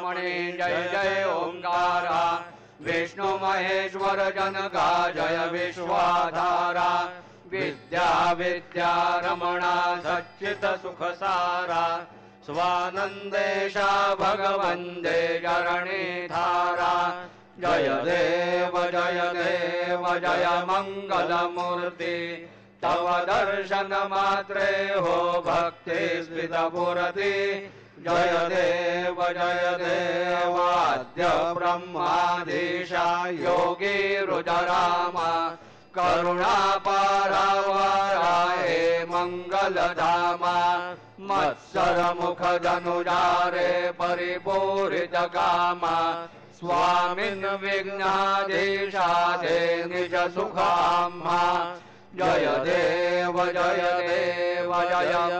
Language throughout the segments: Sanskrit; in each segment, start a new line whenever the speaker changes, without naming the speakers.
चिंतामणि जय जय ओंकारा विष्णु महेश्वर जनका जय विश्वाधारा विद्या विद्या रमणा सच्चित सुखसारा स्वानंदेशा भगवंदे जरणीधारा जय देव जय मंगलमूर्ति तव दर्शन मात्रे हो भक्ति स्फुरति जय देवाद्य ब्रह्माधीशा योगी रुद्रामा करुणा पारावाराये मंगलधामा मत्सर मुख धनुजारे परिपूरित कामा स्वामिन् विघ्नाधीशाधे निज सुखाम्हा जय देव जय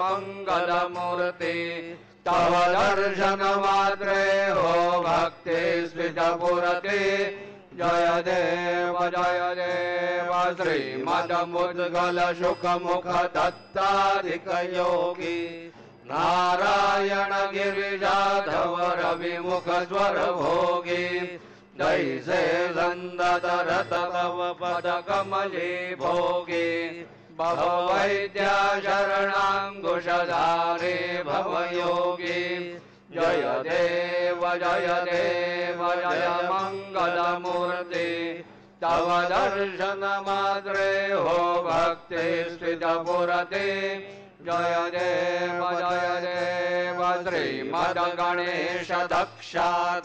मंगलमूर्ति तव दर्शन मात्रे हो भक्ति स्फुरति जय देव श्रीमदमुद्गल सुख मुख दत्ताधिक योगी नारायण गिरिजाधव रविमुख स्वर भोगी जैसे संदतरत तव पद कमले भोगी भव वैद्या शरणांकुशधारे भव योगी जय देव जय मंगलमूर्ति तव दर्शन मात्रे हो भक्ति स्फुरति जय देव श्रीमद गणेश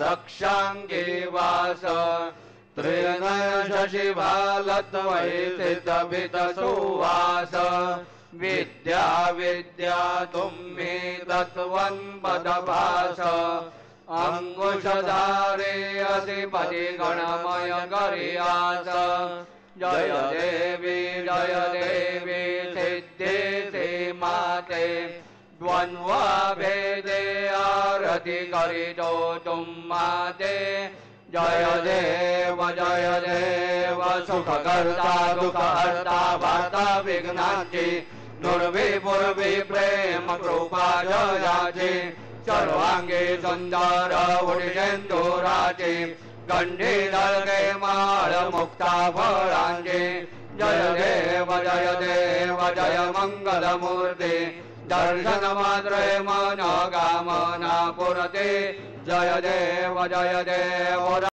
दक्षांगी वास त्रिनयन शशिभालत्वैसितभित सुवास विद्या तुम्हे तत्वन्पदभास अंकुशधारे अधिपति गणमय गरियास जय देवी सिद्धि माते द्वन्द्वा भेदे आरति करितो तुम माते जय देव सुखकर्ता दुःखहर्ता भर्ता विघ्नाची नुर्विपुर्वि प्रेम कृपा जयाची सर्वांगे सुंदर उडिसेंदुराची गंडी दलके माळ मुक्ता फळांची जय देव जय मंगलमूर्ति दर्शन मात्रे मनोकामना पुरते जय देव